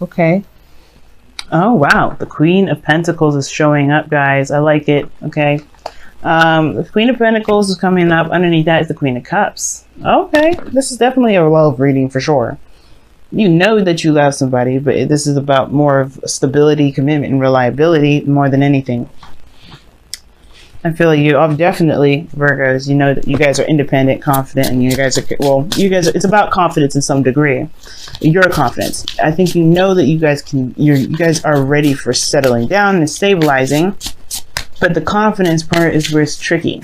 Okay. Oh, wow. The Queen of Pentacles is showing up, guys. I like it. Okay. The Queen of Pentacles is coming up. Underneath that is the Queen of Cups. Okay. This is definitely a love reading for sure. You know that you love somebody, but this is about more of stability, commitment, and reliability more than anything. I feel like you are definitely Virgos. You know that you guys are independent, confident, and you guys are, well, it's about confidence in some degree. Your confidence. I think you know that you guys are ready for settling down and stabilizing, but the confidence part is where it's tricky.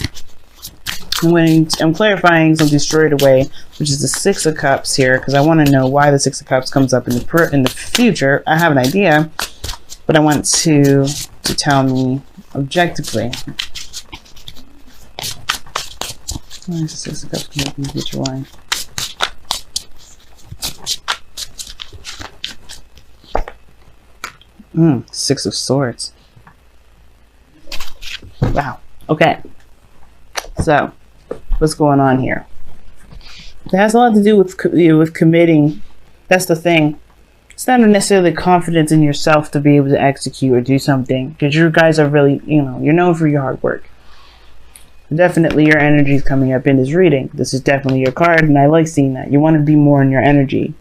When I'm clarifying something straight away, which is the Six of Cups here, because I want to know why the Six of Cups comes up in the future. I have an idea, but I want to tell me objectively. Why is the Six of Cups coming up in the future? Why? Six of Swords. Wow. Okay. So, what's going on here? It has a lot to do with committing. That's the thing. It's not necessarily confidence in yourself to be able to execute or do something, because you guys are really, you're known for your hard work. Definitely your energy is coming up in this reading. This is definitely your card, and I like seeing that. You want to be more in your energy.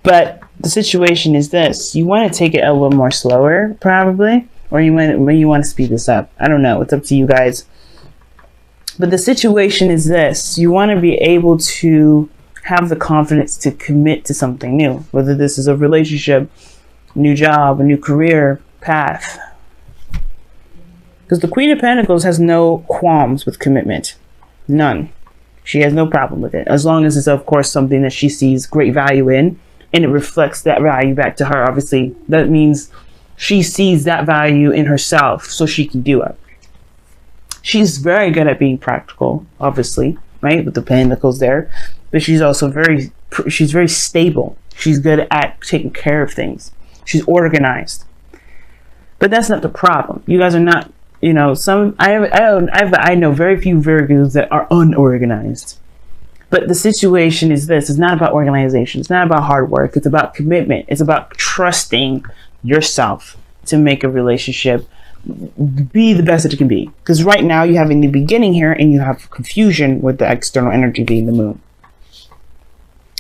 But the situation is this. You want to take it a little more slower, probably, or you want to speed this up. I don't know. It's up to you guys. But the situation is this. You want to be able to have the confidence to commit to something new, whether this is a relationship, new job, a new career path. Because the Queen of Pentacles has no qualms with commitment. None. She has no problem with it. As long as it's, of course, something that she sees great value in, and it reflects that value back to her. Obviously, that means she sees that value in herself, so she can do it. She's very good at being practical, obviously, right? With the Pentacles there. But she's also very stable. She's good at taking care of things. She's organized. But that's not the problem. You guys are not, I know very few Virgos that are unorganized. But the situation is this. It's not about organization. It's not about hard work. It's about commitment. It's about trusting yourself to make a relationship be the best that it can be. Because right now you have in the beginning here, and you have confusion with the external energy being the moon.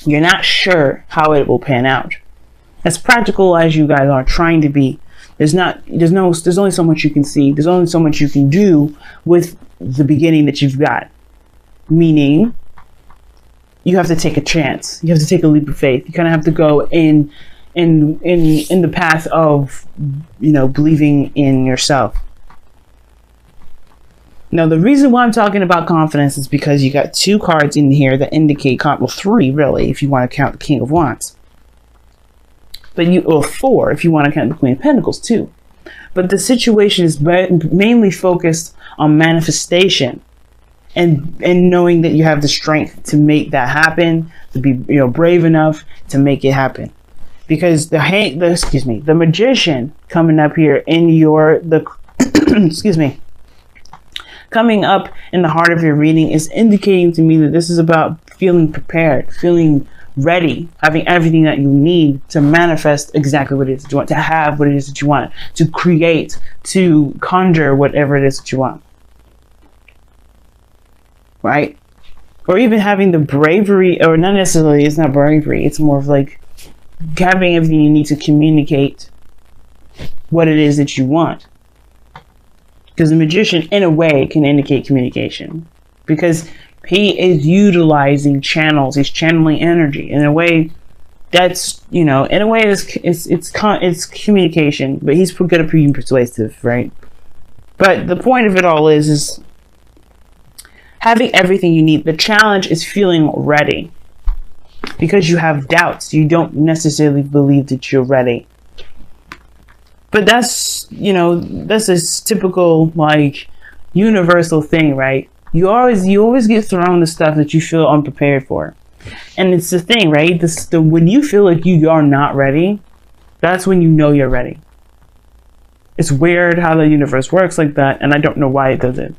You're not sure how it will pan out. As practical as you guys are trying to be, there's only so much you can see. There's only so much you can do with the beginning that you've got. Meaning, you have to take a chance. You have to take a leap of faith. You kind of have to go in the path of, believing in yourself. Now, the reason why I'm talking about confidence is because you got two cards in here that indicate, well, three really, if you want to count the King of Wands. Or four, if you want to count the Queen of Pentacles too. But the situation is mainly focused on manifestation and knowing that you have the strength to make that happen, to be brave enough to make it happen. Because the Magician coming up here in coming up in the heart of your reading is indicating to me that this is about feeling prepared, feeling ready, having everything that you need to manifest exactly what it is that you want, to have what it is that you want, to create, to conjure whatever it is that you want. Right? Or even having the bravery, or not necessarily, it's not bravery, it's more of like having everything you need to communicate what it is that you want. Because the Magician, in a way, can indicate communication. Because he is utilizing channels. He's channeling energy. In a way, that's, it's communication. But he's good at being persuasive, right? But the point of it all is having everything you need. The challenge is feeling ready. Because you have doubts. You don't necessarily believe that you're ready. But that's, that's a typical, universal thing, right? You always get thrown the stuff that you feel unprepared for. And it's the thing, right? When you feel like you are not ready, that's when you know you're ready. It's weird how the universe works like that, and I don't know why it does it.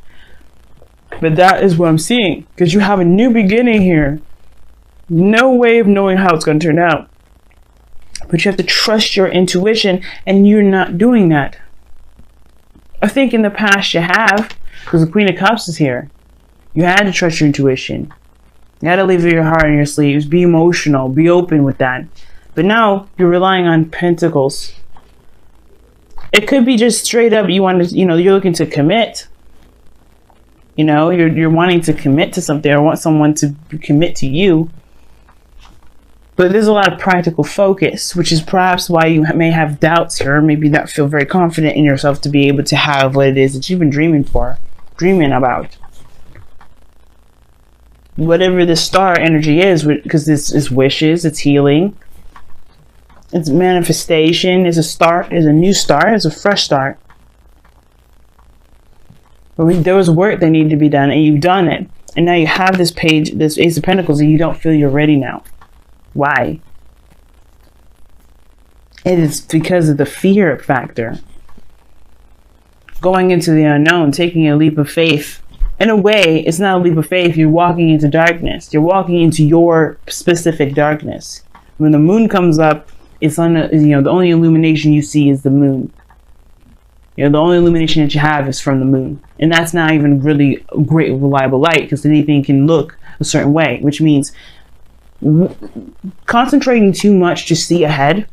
But that is what I'm seeing. Because you have a new beginning here. No way of knowing how it's going to turn out. But you have to trust your intuition, and you're not doing that. I think in the past you have, because the Queen of Cups is here. You had to trust your intuition. You had to leave your heart on your sleeves. Be emotional. Be open with that. But now you're relying on Pentacles. It could be just straight up you want to, you're looking to commit. You're wanting to commit to something, or want someone to commit to you. But there's a lot of practical focus, which is perhaps why you may have doubts here, or maybe not feel very confident in yourself to be able to have what it is that you've been dreaming about. Whatever the star energy is, because this is wishes, it's healing, it's manifestation, it's a start, it's a new start, it's a fresh start. But there was work that needed to be done, and you've done it. And now you have this page, this Ace of Pentacles, and you don't feel you're ready now. Why? It is because of the fear factor. Going into the unknown, taking a leap of faith. In a way, it's not a leap of faith. You're walking into darkness. You're walking into your specific darkness. When the moon comes up, it's on the only illumination you see is the moon. The only illumination that you have is from the moon. And that's not even really a great reliable light, because anything can look a certain way, which means concentrating too much to see ahead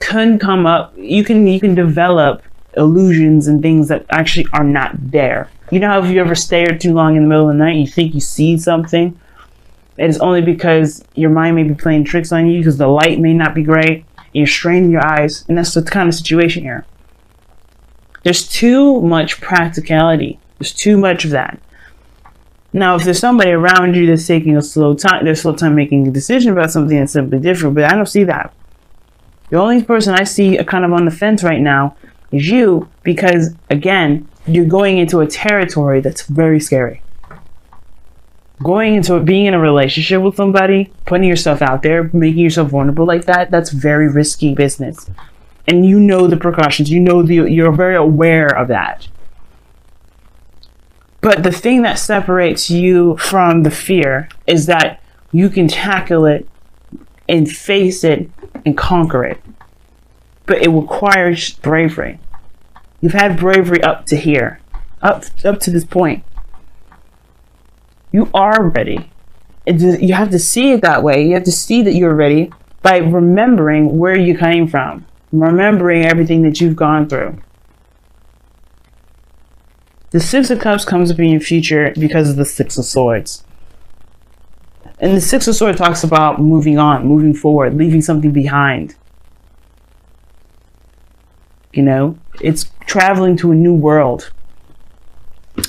can come up. You can develop illusions and things that actually are not there. You know how if you ever stared too long in the middle of the night, you think you see something? It is only because your mind may be playing tricks on you, because the light may not be great, and you're straining your eyes, and that's the kind of situation here. There's too much practicality. There's too much of that. Now, if there's somebody around you that's taking a slow time making a decision about something that's simply different, but I don't see that. The only person I see kind of on the fence right now is you, because, again, you're going into a territory that's very scary. Going into being in a relationship with somebody, putting yourself out there, making yourself vulnerable like that, that's very risky business. And you know the precautions, you're very aware of that. But the thing that separates you from the fear is that you can tackle it and face it and conquer it. But it requires bravery. You've had bravery up to here, up to this point. You are ready. You have to see it that way. You have to see that you're ready by remembering where you came from, remembering everything that you've gone through. The Six of Cups comes up in your future because of the Six of Swords. And the Six of Swords talks about moving on, moving forward, leaving something behind. It's traveling to a new world.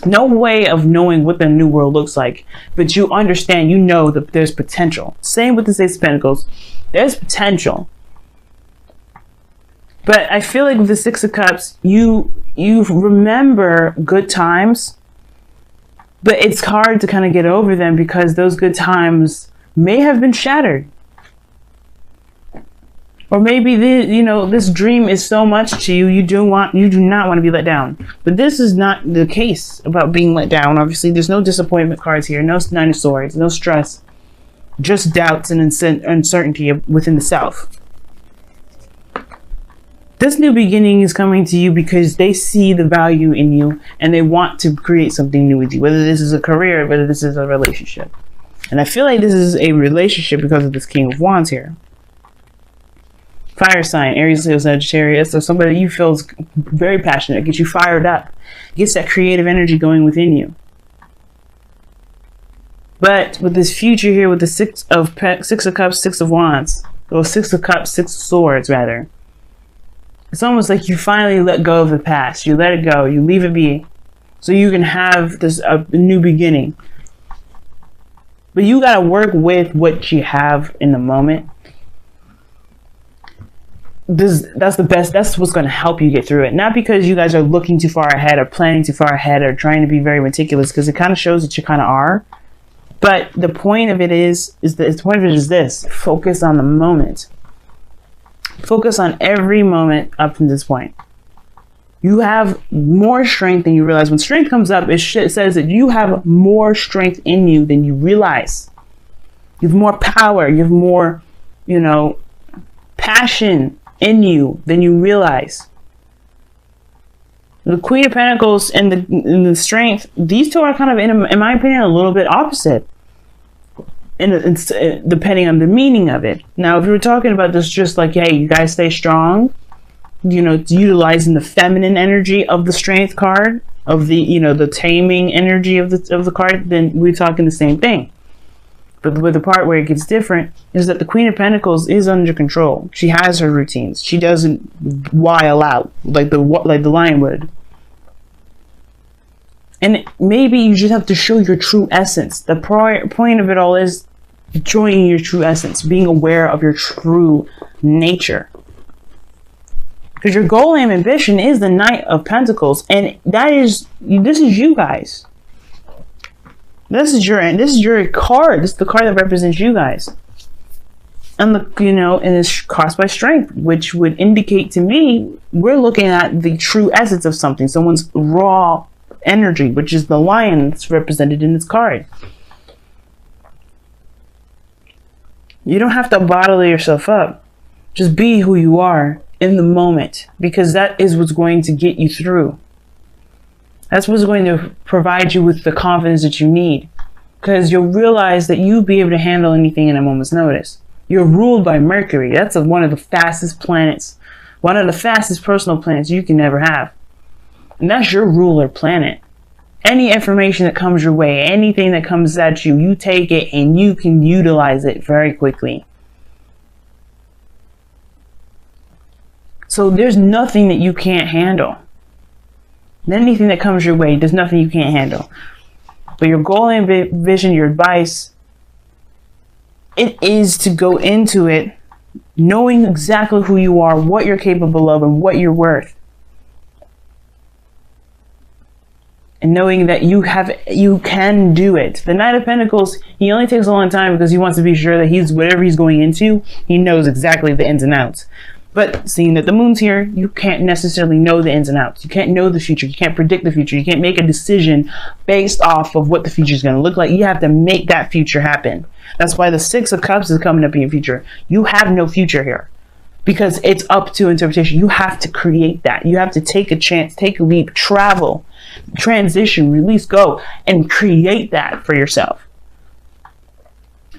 No way of knowing what the new world looks like, but you understand, that there's potential. Same with the Ace of Pentacles. There's potential. But I feel like with the Six of Cups, you remember good times, but it's hard to kind of get over them because those good times may have been shattered. Or maybe this dream is so much to you, you do not want to be let down. But this is not the case about being let down. Obviously, there's no disappointment cards here, no Nine of Swords, no stress, just doubts and uncertainty within the self. This new beginning is coming to you because they see the value in you and they want to create something new with you, whether this is a career, whether this is a relationship. And I feel like this is a relationship because of this King of Wands here. Fire sign, Aries, Leo, Sagittarius, or somebody you feel is very passionate, gets you fired up, gets that creative energy going within you. But with this future here, with the Six of Cups, Six of Wands, or Six of Cups, Six of Swords, rather, it's almost like you finally let go of the past. You let it go. You leave it be, so you can have this a new beginning. But you gotta work with what you have in the moment. That's the best. That's what's going to help you get through it. Not because you guys are looking too far ahead or planning too far ahead or trying to be very meticulous, because it kind of shows that you kind of are. But the point of it is this: focus on the moment. Focus on every moment up to this point. You have more strength than you realize. When strength comes up, it says that you have more strength in you than you realize. You have more power. You have more, passion in you than you realize. The Queen of Pentacles and the Strength, these two are kind of, in my opinion, a little bit opposite. And it's depending on the meaning of it. Now, if you were talking about this just like, hey, you guys stay strong, you know, utilizing the feminine energy of the Strength card, of the, you know, the taming energy of the card, then we're talking the same thing. But with the part where it gets different is that the Queen of Pentacles is under control. She has her routines. She doesn't wild out like the lion would. And maybe you just have to show your true essence. The point of it all is joining your true essence, being aware of your true nature. Because your goal and ambition is the Knight of Pentacles, and this is you guys. This is your card. This is the card that represents you guys. And and it's crossed by Strength, which would indicate to me we're looking at the true essence of something, someone's raw energy, which is the lion that's represented in this card. You don't have to bottle yourself up. Just be who you are in the moment, because that is what's going to get you through. That's what's going to provide you with the confidence that you need, because you'll realize that you'll be able to handle anything in a moment's notice. You're ruled by Mercury. That's one of the fastest planets, one of the fastest personal planets you can ever have. And that's your ruler planet. Any information that comes your way, anything that comes at you, you take it and you can utilize it very quickly. So there's nothing that you can't handle. Anything that comes your way, there's nothing you can't handle. But your goal and vision, your advice, it is to go into it knowing exactly who you are, what you're capable of, and what you're worth. And knowing that you can do it. The Knight of Pentacles, he only takes a long time because he wants to be sure that whatever he's going into, he knows exactly the ins and outs. But seeing that the moon's here, you can't necessarily know the ins and outs. You can't know the future. You can't predict the future. You can't make a decision based off of what the future is going to look like. You have to make that future happen. That's why the Six of Cups is coming up in your future. You have no future here because it's up to interpretation. You have to create that. You have to take a chance, take a leap, travel, transition, release, go, and create that for yourself.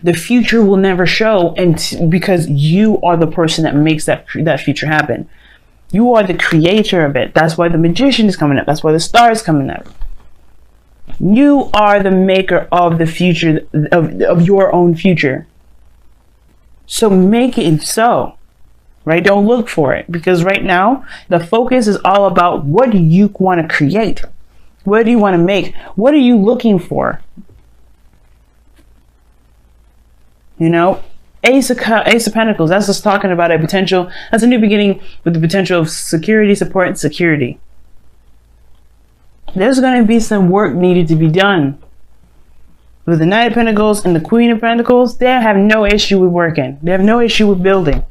The future will never show, and because you are the person that makes that future happen. You are the creator of it. That's why the Magician is coming up. That's why the Star is coming up. You are the maker of the future, of your own future. So make it so, right? Don't look for it, because right now the focus is all about what do you want to create? What do you want to make? What are you looking for? You know, Ace of Pentacles, that's just talking about a potential, that's a new beginning with the potential of security, support, and security. There's going to be some work needed to be done. With the Knight of Pentacles and the Queen of Pentacles, they have no issue with working. They have no issue with building.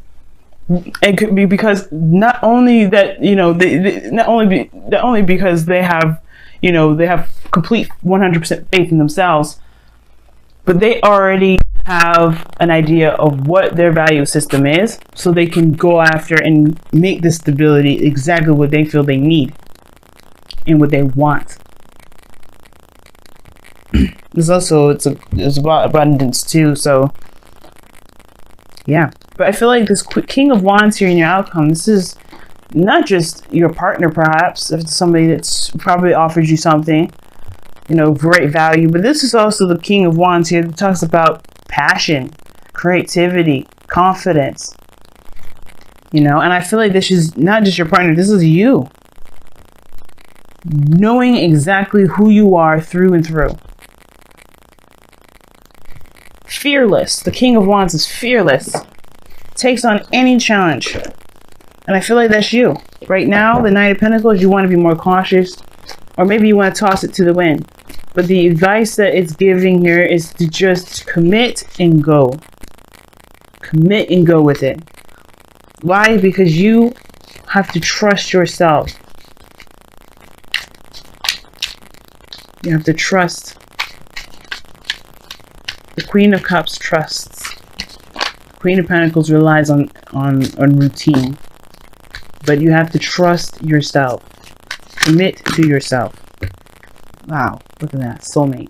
It could be because not only that, not only because they have, they have complete 100% faith in themselves, but they already have an idea of what their value system is, so they can go after and make the stability exactly what they feel they need and what they want. There's also it's about abundance too, so yeah. But I feel like this King of Wands here in your outcome, this is not just your partner, perhaps, if it's somebody that's probably offered you something, great value, but this is also the King of Wands here that talks about passion, creativity, confidence, and I feel like this is not just your partner, this is you knowing exactly who you are through and through. Fearless. The King of Wands is fearless, takes on any challenge, and I feel like that's you right now. The Knight of Pentacles, you want to be more cautious, or maybe you want to toss it to the wind. But the advice that it's giving here is to just commit and go. Commit and go with it. Why? Because you have to trust yourself. You have to trust. The Queen of Cups trusts. Queen of Pentacles relies on routine. But you have to trust yourself. Commit to yourself. Wow, look at that. Soulmate.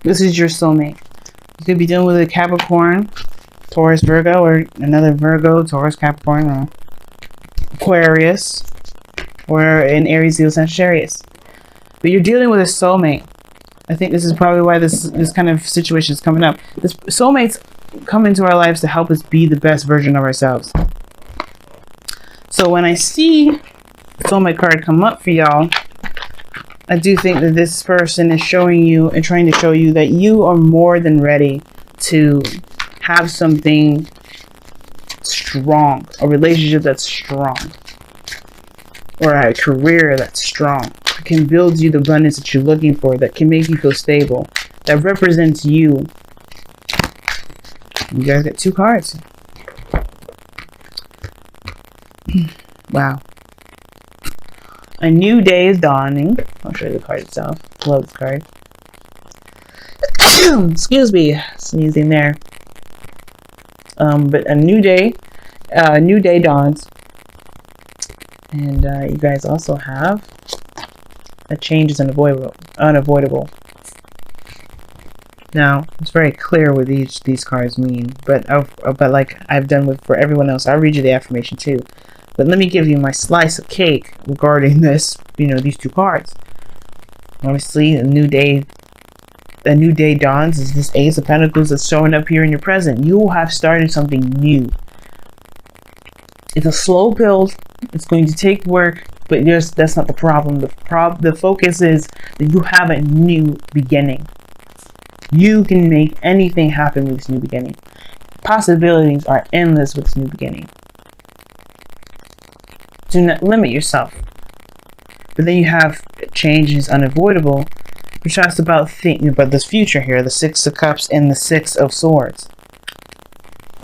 This is your soulmate. You could be dealing with a Capricorn, Taurus, Virgo, or another Virgo, Taurus, Capricorn, or Aquarius, or an Aries, Leo, Sagittarius. But you're dealing with a soulmate. I think this is probably why this kind of situation is coming up. This soulmates come into our lives to help us be the best version of ourselves. So when I see the soulmate card come up for y'all, I do think that this person is showing you and trying to show you that you are more than ready to have something strong, a relationship that's strong, or a career that's strong, that can build you the abundance that you're looking for, that can make you feel stable, that represents you. You guys get 2 cards. Wow. A new day is dawning. I'll show you the card itself. Love this card. Excuse me, sneezing there. But a new day dawns. And you guys also have a change is unavoidable. Now, it's very clear what these cards mean, but like I've done for everyone else, I'll read you the affirmation too. But let me give you my slice of cake regarding this, these 2 cards. Obviously, a new day dawns is this Ace of Pentacles that's showing up here in your present. You will have started something new. It's a slow build. It's going to take work, but that's not the problem. The focus is that you have a new beginning. You can make anything happen with this new beginning. Possibilities are endless with this new beginning. Do not limit yourself. But then you have changes unavoidable, which talks about thinking about this future here, the 6 of Cups and the 6 of Swords.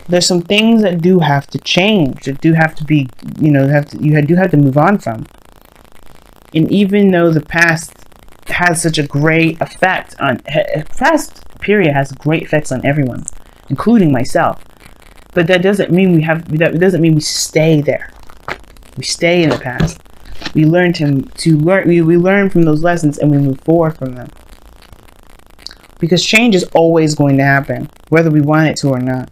There's some things that do have to change, that do have to be, you do have to move on from. And even though the past has such a great effect on, past period has great effects on everyone, including myself. But that doesn't mean we stay there. We stay in the past. We learn we learn from those lessons and we move forward from them. Because change is always going to happen, whether we want it to or not.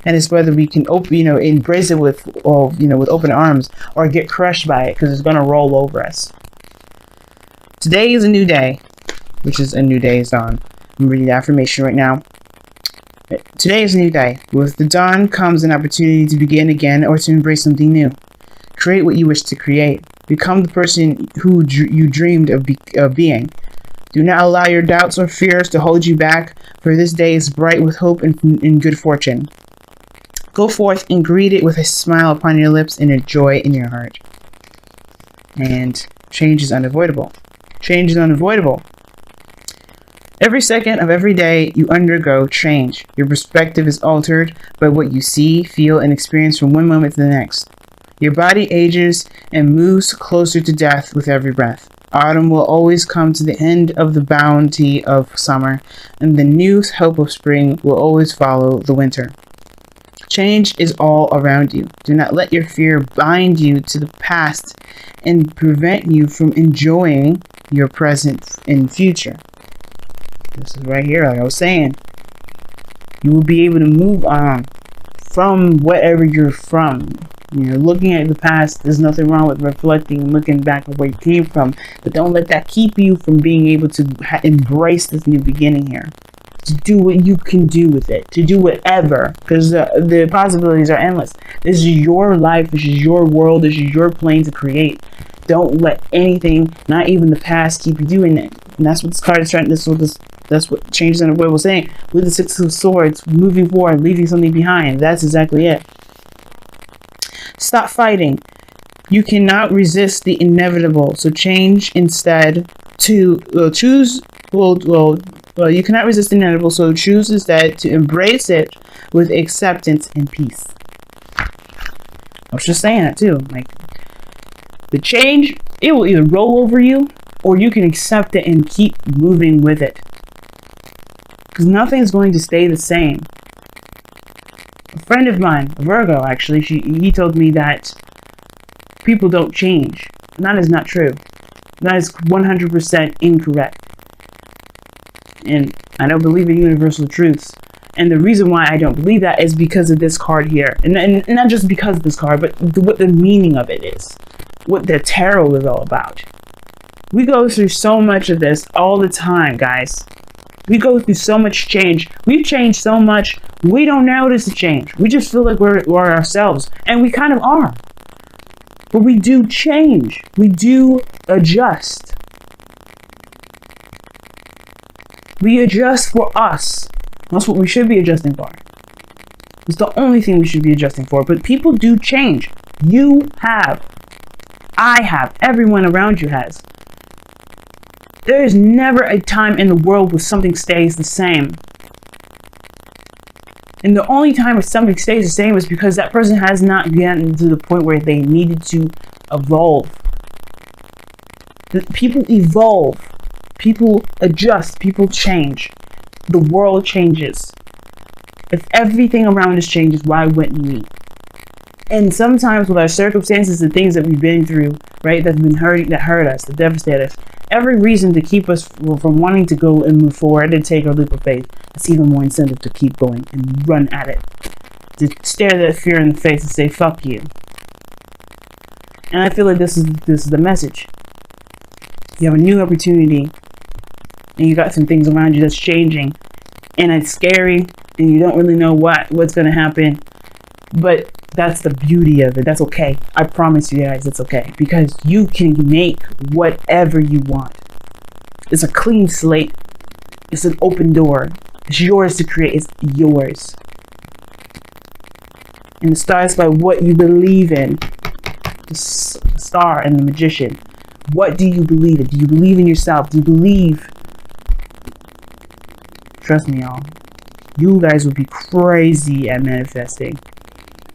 And it's whether we can embrace it with open arms or get crushed by it because it's going to roll over us. Today is a new day, which is a new day is dawn. I'm reading the affirmation right now. Today is a new day. With the dawn comes an opportunity to begin again or to embrace something new. Create what you wish to create. Become the person who you dreamed of being. Do not allow your doubts or fears to hold you back, for this day is bright with hope and good fortune. Go forth and greet it with a smile upon your lips and a joy in your heart. And change is unavoidable. Change is unavoidable. Every second of every day you undergo change. Your perspective is altered by what you see, feel, and experience from one moment to the next. Your body ages and moves closer to death with every breath. Autumn will always come to the end of the bounty of summer, and the new hope of spring will always follow the winter. Change is all around you. Do not let your fear bind you to the past and prevent you from enjoying your present and future. This is right here, like I was saying. You will be able to move on from whatever you're from. Looking at the past, there's nothing wrong with reflecting and looking back at where you came from. But don't let that keep you from being able to embrace this new beginning here. To do what you can do with it. To do whatever. Because the possibilities are endless. This is your life. This is your world. This is your plane to create. Don't let anything, not even the past, keep you doing it. And that's what this card is trying. That's what changes in the way we're saying. With the 6 of Swords, moving forward, leaving something behind. That's exactly it. Stop fighting. You cannot resist the inevitable. So change instead to choose. You cannot resist the inevitable. So choose instead to embrace it with acceptance and peace. I was just saying that too. Like the change, it will either roll over you, or you can accept it and keep moving with it. Because nothing's going to stay the same. friend of mine, Virgo, actually, he told me that people don't change. And that is not true. That is 100% incorrect. And I don't believe in universal truths. And the reason why I don't believe that is because of this card here. And not just because of this card, but what the meaning of it is. What the tarot is all about. We go through so much of this all the time, guys. We go through so much change. We've changed so much, we don't notice the change. We just feel like we're ourselves. And we kind of are. But we do change. We do adjust. We adjust for us. That's what we should be adjusting for. It's the only thing we should be adjusting for. But people do change. You have. I have. Everyone around you has. There is never a time in the world where something stays the same. And the only time where something stays the same is because that person has not gotten to the point where they needed to evolve. People evolve. People adjust. People change. The world changes. If everything around us changes, why wouldn't we? And sometimes with our circumstances, the things that we've been through, right, that hurt us, that devastate us, every reason to keep us from wanting to go and move forward and take our leap of faith, it's even more incentive to keep going and run at it. To stare that fear in the face and say, fuck you. And I feel like this is the message. You have a new opportunity and you got some things around you that's changing and it's scary and you don't really know what's going to happen. But that's the beauty of it. That's okay. I promise you guys it's okay. Because you can make whatever you want. It's a clean slate. It's an open door. It's yours to create. It's yours. And it starts by what you believe in. The star and the magician. What do you believe in? Do you believe in yourself? Do you believe? Trust me, y'all. You guys would be crazy at manifesting.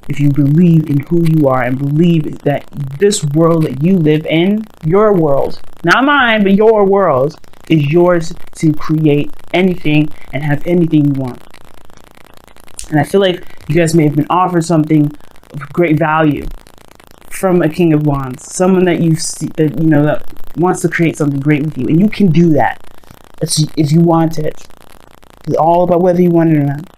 If you believe in who you are and believe that this world that you live in, your world, not mine, but your world, is yours to create anything and have anything you want. And I feel like you guys may have been offered something of great value from a King of Wands, someone that you see, that you know that wants to create something great with you, and you can do that if you want it. It's all about whether you want it or not.